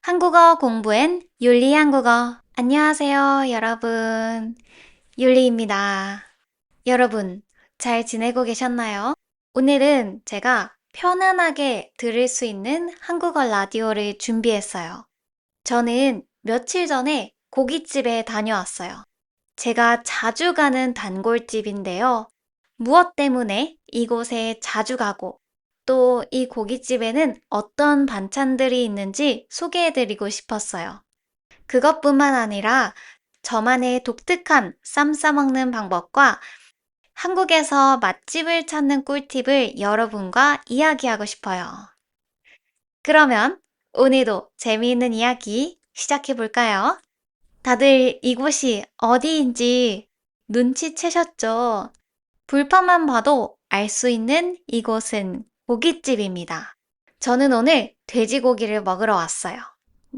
한국어 공부엔 율리 한국어. 안녕하세요, 여러분. 율리입니다. 여러분, 잘 지내고 계셨나요? 오늘은 제가 편안하게 들을 수 있는 한국어 라디오를 준비했어요. 저는 며칠 전에 고깃집에 다녀왔어요. 제가 자주 가는 단골집인데요. 무엇 때문에 이곳에 자주 가고 또 이 고깃집에는 어떤 반찬들이 있는지 소개해드리고 싶었어요. 그것뿐만 아니라 저만의 독특한 쌈 싸먹는 방법과 한국에서 맛집을 찾는 꿀팁을 여러분과 이야기하고 싶어요. 그러면 오늘도 재미있는 이야기 시작해 볼까요? 다들 이곳이 어디인지 눈치채셨죠? 불판만 봐도 알 수 있는 이곳은 고깃집입니다. 저는 오늘 돼지고기를 먹으러 왔어요.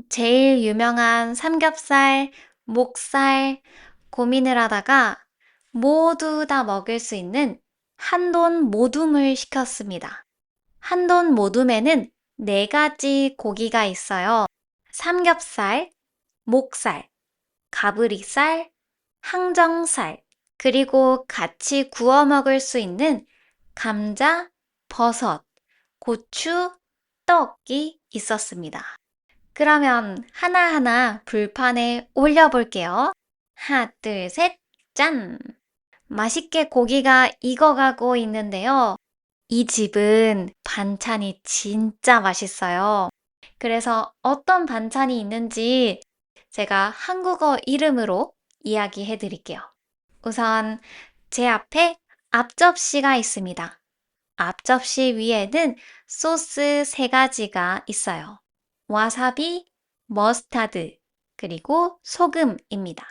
제일 유명한 삼겹살, 목살 고민을 하다가 모두 다 먹을 수 있는 한돈 모둠을 시켰습니다. 한돈 모둠에는 4가지 고기가 있어요. 삼겹살, 목살, 가브리살, 항정살, 그리고 같이 구워 먹을 수 있는 감자, 버섯, 고추, 떡이 있었습니다. 그러면 하나하나 불판에 올려볼게요. 하나, 둘, 셋, 짠! 맛있게 고기가 익어가고 있는데요. 이 집은 반찬이 진짜 맛있어요. 그래서 어떤 반찬이 있는지 제가 한국어 이름으로 이야기해 드릴게요. 우선 제 앞에 앞접시가 있습니다. 앞접시 위에는 소스 3가지가 있어요. 와사비, 머스타드, 그리고 소금입니다.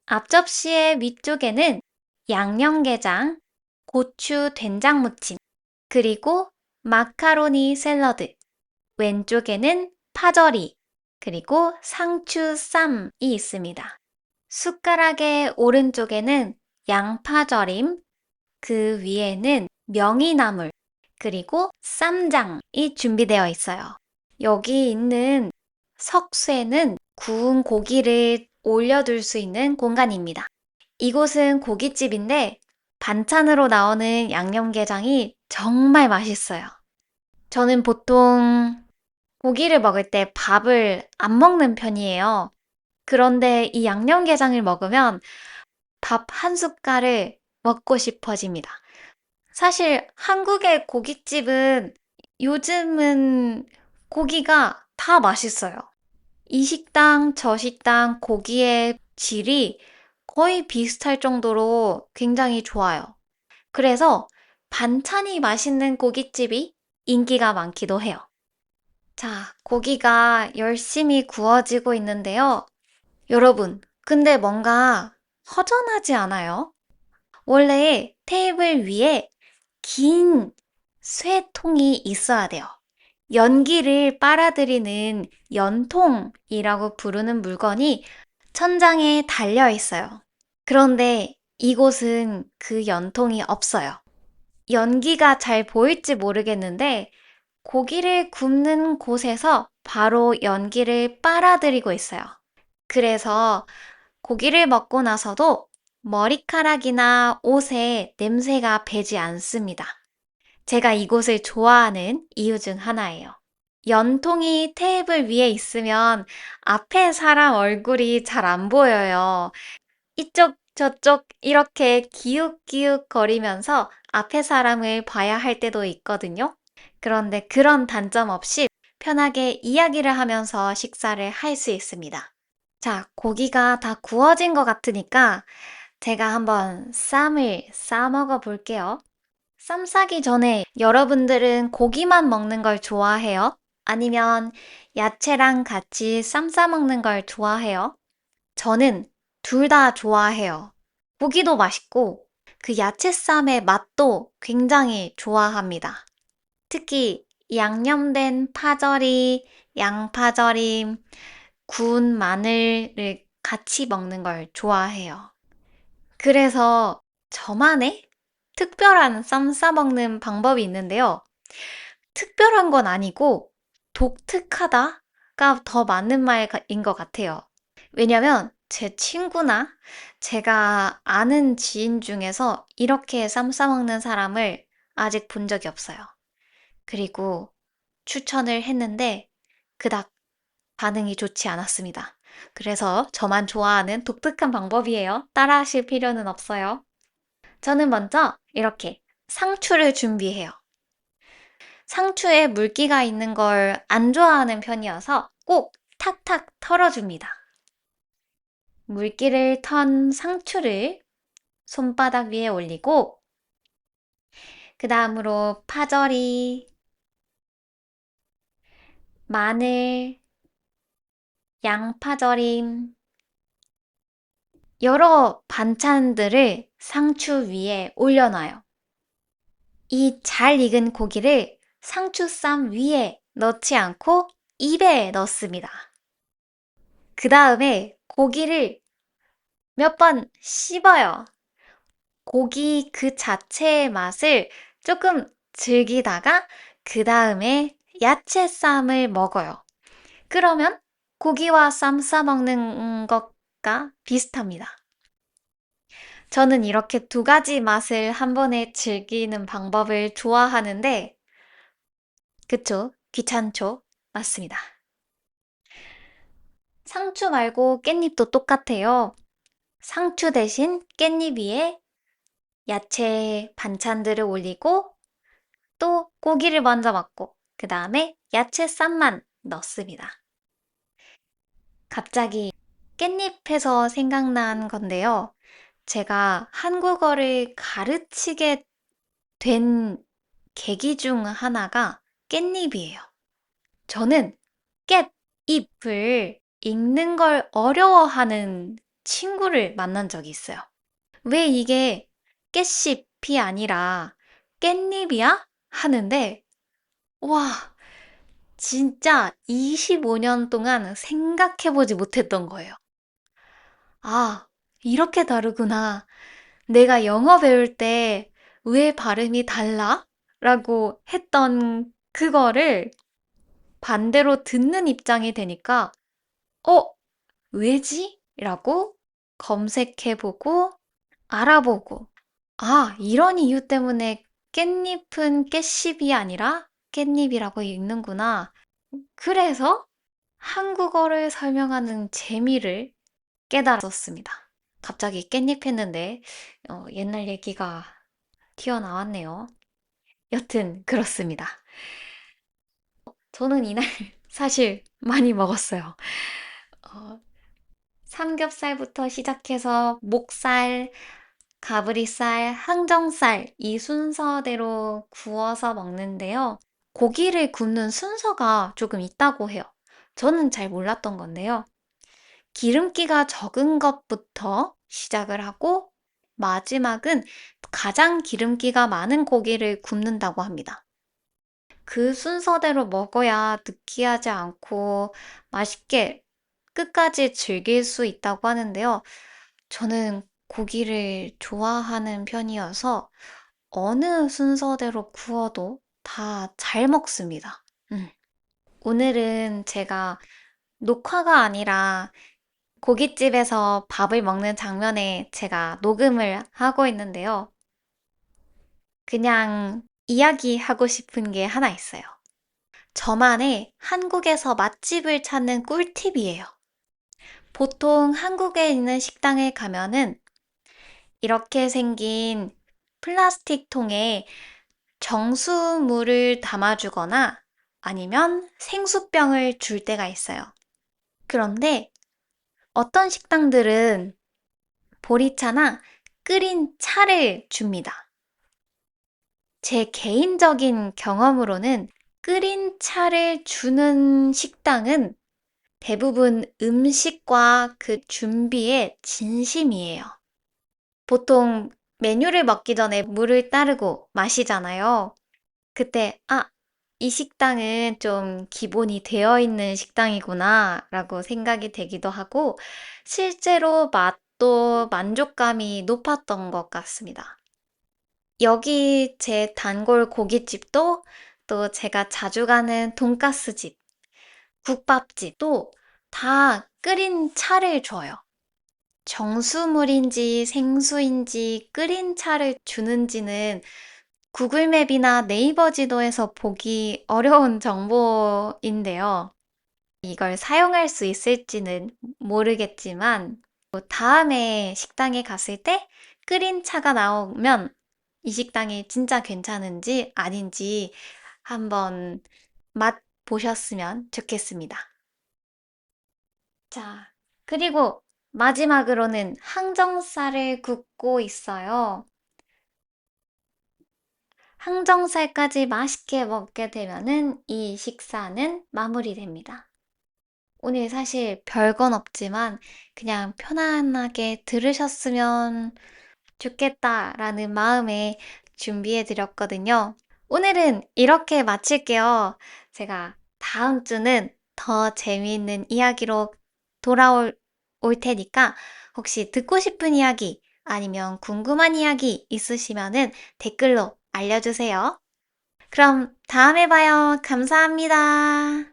앞접시의 위쪽에는 양념게장, 고추 된장무침, 그리고 마카로니 샐러드, 왼쪽에는 파절이, 그리고 상추 쌈이 있습니다. 숟가락의 오른쪽에는 양파절임, 그 위에는 명이나물, 그리고 쌈장이 준비되어 있어요. 여기 있는 석쇠는 구운 고기를 올려둘 수 있는 공간입니다. 이곳은 고깃집인데 반찬으로 나오는 양념게장이 정말 맛있어요. 저는 보통 고기를 먹을 때 밥을 안 먹는 편이에요. 그런데 이 양념게장을 먹으면 밥 한 숟갈을 먹고 싶어집니다. 사실 한국의 고깃집은 요즘은 고기가 다 맛있어요. 이 식당, 저 식당 고기의 질이 거의 비슷할 정도로 굉장히 좋아요. 그래서 반찬이 맛있는 고깃집이 인기가 많기도 해요. 자, 고기가 열심히 구워지고 있는데요. 여러분, 근데 뭔가 허전하지 않아요? 원래 테이블 위에 긴 쇠통이 있어야 돼요. 연기를 빨아들이는 연통이라고 부르는 물건이 천장에 달려 있어요. 그런데 이곳은 그 연통이 없어요. 연기가 잘 보일지 모르겠는데 고기를 굽는 곳에서 바로 연기를 빨아들이고 있어요. 그래서 고기를 먹고 나서도 머리카락이나 옷에 냄새가 배지 않습니다. 제가 이곳을 좋아하는 이유 중 하나예요. 연통이 테이블 위에 있으면 앞에 사람 얼굴이 잘 안 보여요. 이쪽 저쪽 이렇게 기웃기웃 거리면서 앞에 사람을 봐야 할 때도 있거든요. 그런데 그런 단점 없이 편하게 이야기를 하면서 식사를 할 수 있습니다. 자, 고기가 다 구워진 것 같으니까 제가 한번 쌈을 싸 먹어 볼게요. 쌈 싸기 전에 여러분들은 고기만 먹는 걸 좋아해요? 아니면 야채랑 같이 쌈 싸 먹는 걸 좋아해요? 저는 둘 다 좋아해요. 고기도 맛있고 그 야채쌈의 맛도 굉장히 좋아합니다. 특히 양념된 파절이, 양파절임, 구운 마늘을 같이 먹는 걸 좋아해요. 그래서 저만의 특별한 쌈 싸먹는 방법이 있는데요. 특별한 건 아니고 독특하다? 더 맞는 말인 것 같아요. 왜냐면 제 친구나 제가 아는 지인 중에서 이렇게 쌈 싸먹는 사람을 아직 본 적이 없어요. 그리고 추천을 했는데 그닥 반응이 좋지 않았습니다. 그래서 저만 좋아하는 독특한 방법이에요. 따라하실 필요는 없어요. 저는 먼저 이렇게 상추를 준비해요. 상추에 물기가 있는 걸 안 좋아하는 편이어서 꼭 탁탁 털어줍니다. 물기를 턴 상추를 손바닥 위에 올리고, 그 다음으로 파절이, 마늘, 양파절임, 여러 반찬들을 상추 위에 올려놔요. 이 잘 익은 고기를 상추쌈 위에 넣지 않고 입에 넣습니다. 그 다음에 고기를 몇 번 씹어요. 고기 그 자체의 맛을 조금 즐기다가 그 다음에 야채 쌈을 먹어요. 그러면 고기와 쌈 싸먹는 것과 비슷합니다. 저는 이렇게 두 가지 맛을 한 번에 즐기는 방법을 좋아하는데, 그쵸? 귀찮죠? 맞습니다. 상추 말고 깻잎도 똑같아요. 상추 대신 깻잎 위에 야채 반찬들을 올리고 또 고기를 먼저 먹고 그 다음에 야채 쌈만 넣습니다. 갑자기 깻잎에서 생각난 건데요. 제가 한국어를 가르치게 된 계기 중 하나가 깻잎이에요. 저는 깻잎을 읽는 걸 어려워하는 친구를 만난 적이 있어요. 왜 이게 깻잎이 아니라 깻잎이야? 하는데, 와, 진짜 25년 동안 생각해보지 못했던 거예요. 아, 이렇게 다르구나. 내가 영어 배울 때 왜 발음이 달라? 라고 했던 그거를 반대로 듣는 입장이 되니까, 어, 왜지? 라고 검색해보고 알아보고, 아, 이런 이유 때문에 깻잎은 깻잎이 아니라 깻잎이라고 읽는구나. 그래서 한국어를 설명하는 재미를 깨달았습니다. 갑자기 깻잎 했는데, 옛날 얘기가 튀어나왔네요. 여튼, 그렇습니다. 저는 이날 사실 많이 먹었어요. 어, 삼겹살부터 시작해서 목살, 가브리살, 항정살 이 순서대로 구워서 먹는데요. 고기를 굽는 순서가 조금 있다고 해요. 저는 잘 몰랐던 건데요. 기름기가 적은 것부터 시작을 하고 마지막은 가장 기름기가 많은 고기를 굽는다고 합니다. 그 순서대로 먹어야 느끼하지 않고 맛있게 끝까지 즐길 수 있다고 하는데요. 저는 고기를 좋아하는 편이어서 어느 순서대로 구워도 다 잘 먹습니다. 오늘은 제가 녹화가 아니라 고깃집에서 밥을 먹는 장면에 제가 녹음을 하고 있는데요. 그냥 이야기하고 싶은 게 하나 있어요. 저만의 한국에서 맛집을 찾는 꿀팁이에요. 보통 한국에 있는 식당에 가면은 이렇게 생긴 플라스틱 통에 정수물을 담아주거나 아니면 생수병을 줄 때가 있어요. 그런데 어떤 식당들은 보리차나 끓인 차를 줍니다. 제 개인적인 경험으로는 끓인 차를 주는 식당은 대부분 음식과 그 준비에 진심이에요. 보통 메뉴를 먹기 전에 물을 따르고 마시잖아요. 그때, 아, 이 식당은 좀 기본이 되어 있는 식당이구나 라고 생각이 되기도 하고, 실제로 맛도 만족감이 높았던 것 같습니다. 여기 제 단골 고깃집도 또 제가 자주 가는 돈가스 집, 국밥집도 다 끓인 차를 줘요. 정수물인지 생수인지 끓인 차를 주는지는 구글맵이나 네이버 지도에서 보기 어려운 정보인데요. 이걸 사용할 수 있을지는 모르겠지만, 다음에 식당에 갔을 때 끓인 차가 나오면 이 식당이 진짜 괜찮은지 아닌지 한번 맛보셨으면 좋겠습니다. 자, 그리고 마지막으로는 항정살을 굽고 있어요. 항정살까지 맛있게 먹게 되면은 이 식사는 마무리됩니다. 오늘 사실 별건 없지만 그냥 편안하게 들으셨으면 좋겠다라는 마음에 준비해 드렸거든요. 오늘은 이렇게 마칠게요. 제가 다음 주는 더 재미있는 이야기로 올 테니까 혹시 듣고 싶은 이야기 아니면 궁금한 이야기 있으시면은 댓글로 알려주세요. 그럼 다음에 봐요. 감사합니다.